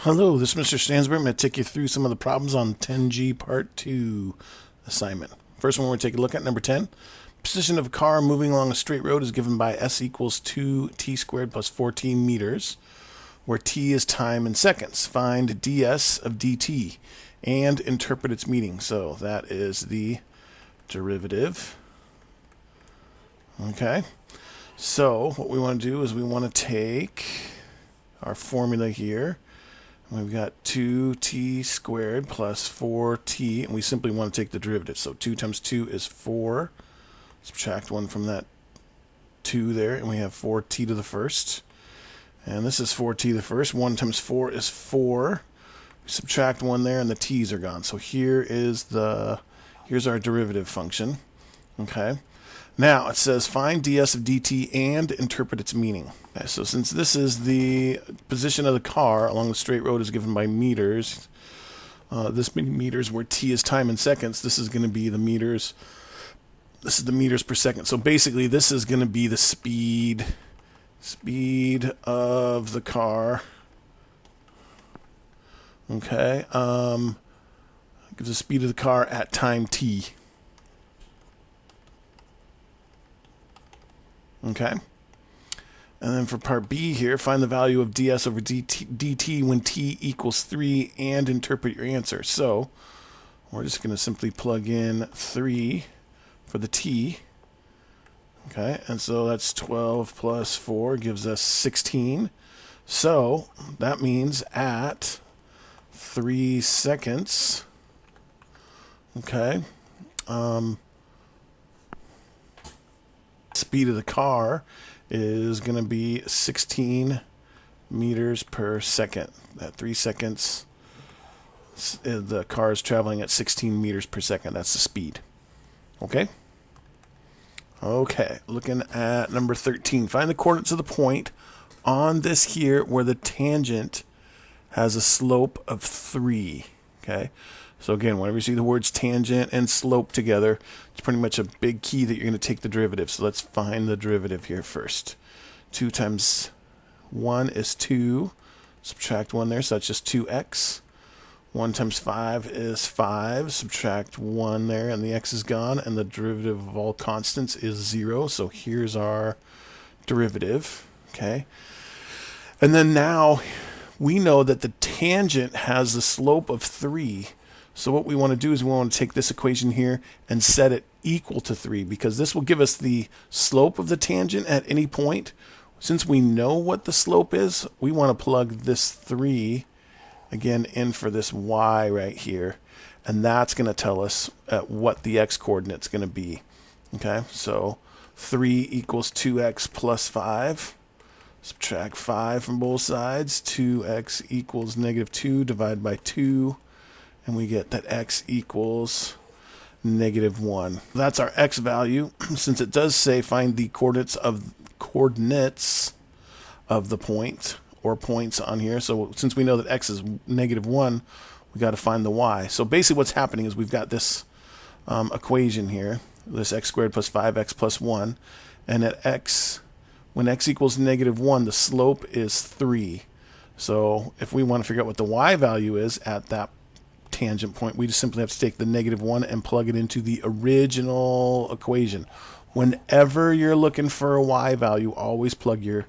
Hello, this is Mr. Stansbury. I'm going to take you through some of the problems on 10G Part 2 assignment. First one we're going to take a look at, number 10. Position of a car moving along a straight road is given by s equals 2t squared plus 4t meters, where t is time in seconds. Find ds of dt and interpret its meaning. So that is the derivative. Okay. So what we want to do is we want to take our formula here. We've got 2t squared plus 4t, and we simply want to take the derivative. So 2 times 2 is 4. Subtract 1 from that 2 there, and we have 4t to the first. And this is 4t to the first. 1 times 4 is 4. We subtract 1 there, and the t's are gone. So here's our derivative function. Okay. Now, it says find ds of dt and interpret its meaning. Okay, so since this is the position of the car along the straight road is given by meters, this many meters where t is time in seconds, this is going to be the meters. This is the meters per second. So basically, this is going to be the speed of the car. Okay. Gives the speed of the car at time t. Okay. And then for part B here, find the value of ds over dt when t equals 3 and interpret your answer. So we're just going to simply plug in 3 for the t. Okay, and so that's 12 plus 4 gives us 16. So that means at 3 seconds, okay, speed of the car is going to be 16 meters per second. At 3 seconds, the car is traveling at 16 meters per second. That's the speed. Okay? Okay, looking at number 13. Find the coordinates of the point on this here where the tangent has a slope of 3. Okay? So again, whenever you see the words tangent and slope together, it's pretty much a big key that you're going to take the derivative. So let's find the derivative here first. 2 times 1 is 2. Subtract 1 there, so that's just 2x. 1 times 5 is 5. Subtract 1 there, and the x is gone, and the derivative of all constants is 0. So here's our derivative. Okay. And then now we know that the tangent has the slope of 3. So what we want to do is we want to take this equation here and set it equal to 3, because this will give us the slope of the tangent at any point. Since we know what the slope is, we want to plug this 3 again in for this y right here, and that's going to tell us what the x coordinate is going to be. Okay, so 3 equals 2x plus 5. Subtract 5 from both sides. 2x equals negative 2. Divide by 2. And we get that x equals negative 1. That's our x value. Since it does say find the coordinates of the point or points on here. So since we know that x is negative 1, we got to find the y. So basically what's happening is we've got this equation here, this x squared plus 5x plus 1. And at when x equals negative 1, the slope is 3. So if we want to figure out what the y value is at that tangent point, we just simply have to take the negative 1 and plug it into the original equation. Whenever you're looking for a y value, always plug your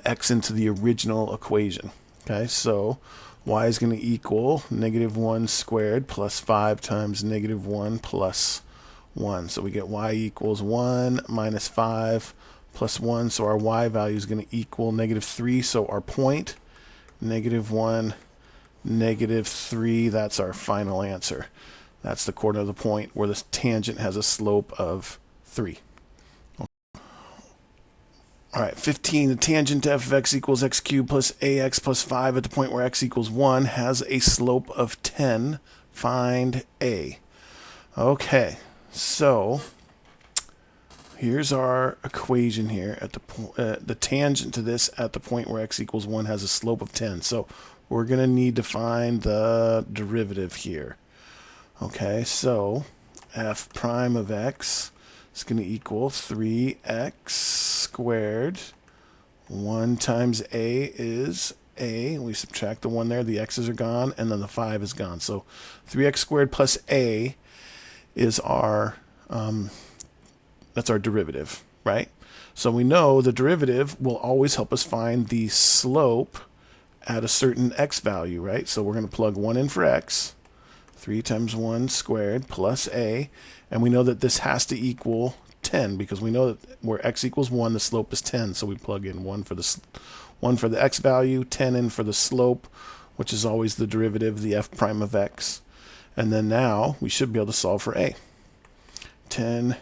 x into the original equation. Okay, so y is going to equal negative 1 squared plus 5 times negative 1 plus 1. So we get y equals 1 minus 5 plus 1. So our y value is going to equal negative 3. So our point, negative 1, negative 3, that's our final answer. That's the coordinate of the point where the tangent has a slope of 3. All right, 15. The tangent to f of x equals x cubed plus ax plus 5 at the point where x equals 1 has a slope of 10. Find a. Okay, so here's our equation here. At the tangent to this at the point where x equals 1 has a slope of 10. So we're going to need to find the derivative here. Okay, so f prime of x is going to equal 3x squared. 1 times a is a. We subtract the 1 there. The x's are gone, and then the 5 is gone. So 3x squared plus a is our that's our derivative, right? So we know the derivative will always help us find the slope at a certain x value, right? So we're going to plug 1 in for x. 3 times 1 squared plus a. And we know that this has to equal 10 because we know that where x equals 1, the slope is 10. So we plug in 1 for the x value, 10 in for the slope, which is always the derivative, the f prime of x. And then now we should be able to solve for a. 10,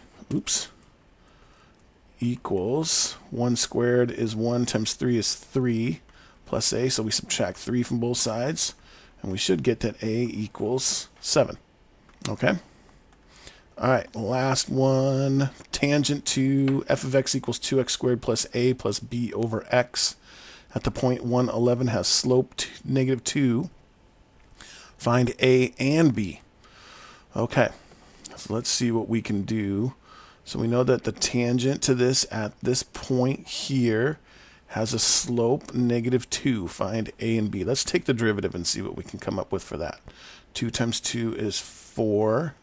equals 1 squared is 1 times 3 is 3 plus a. So we subtract 3 from both sides. And we should get that a equals 7. Okay? All right, last one. Tangent to f of x equals 2x squared plus a plus b over x. At the point 111 has slope -2. Find a and b. Okay, so let's see what we can do. So we know that the tangent to this at this point here has a slope -2. Find a and b. Let's take the derivative and see what we can come up with for that. 2 times 2 is 4.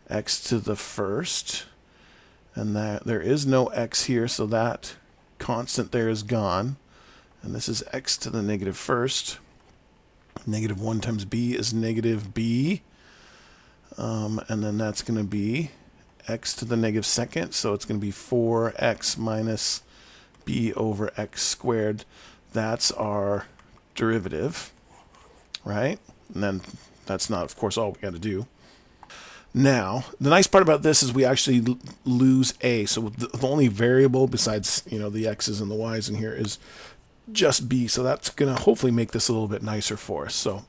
X to the first. And that there is no x here, so that constant there is gone. And this is x to the -1st. -1 times b is -b. And then that's going to be x to the -2nd. So it's going to be 4x minus b over x squared. That's our derivative, right? And then that's not, of course, all we got to do. Now, the nice part about this is we actually lose a. So the only variable besides, the x's and the y's in here is just b. So that's going to hopefully make this a little bit nicer for us. So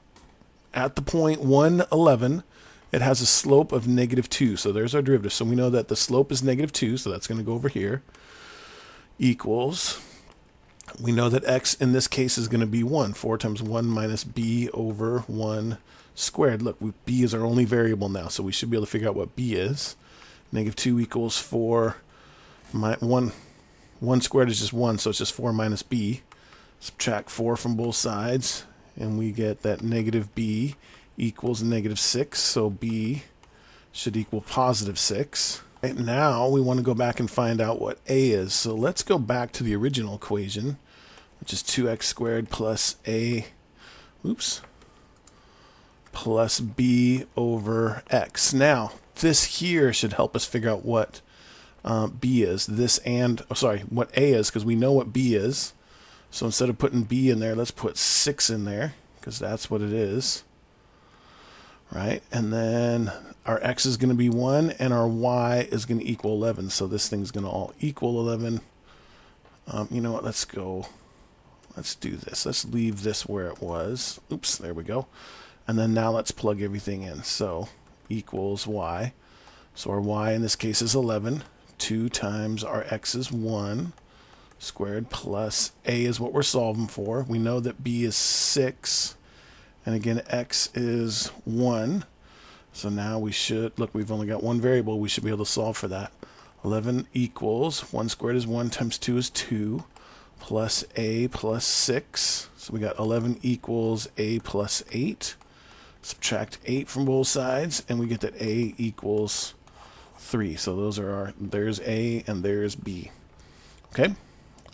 at the point 111, it has a slope of -2. So there's our derivative. So we know that the slope is -2. So that's going to go over here. Equals, we know that x in this case is going to be 1. 4 times 1 minus b over 1 squared. Look, b is our only variable now, so we should be able to figure out what b is. -2 equals 4. 1 squared is just 1, so it's just 4 minus b. Subtract 4 from both sides, and we get that -b equals -6, so b should equal +6. Right now, we want to go back and find out what a is. So let's go back to the original equation, which is 2x squared plus a, plus b over x. Now, this here should help us figure out what b is. What a is, because we know what b is. So instead of putting b in there, let's put 6 in there, because that's what it is. Right? And then our x is going to be 1, and our y is going to equal 11. So this thing's going to all equal 11. You know what? Let's do this. Let's leave this where it was. Oops, there we go. And then now let's plug everything in. So equals y. So our y in this case is 11. 2 times our x is 1 squared plus a is what we're solving for. We know that b is 6. And again, x is 1. So now we should, look, we've only got one variable. We should be able to solve for that. 11 equals, 1 squared is 1 times 2 is 2, plus a plus 6. So we got 11 equals a plus 8. Subtract 8 from both sides, and we get that a equals 3. So those are there's a and there's b. Okay?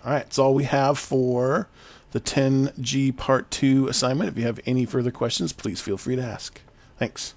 All right, that's all we have for the 10G Part 2 assignment. If you have any further questions, please feel free to ask. Thanks.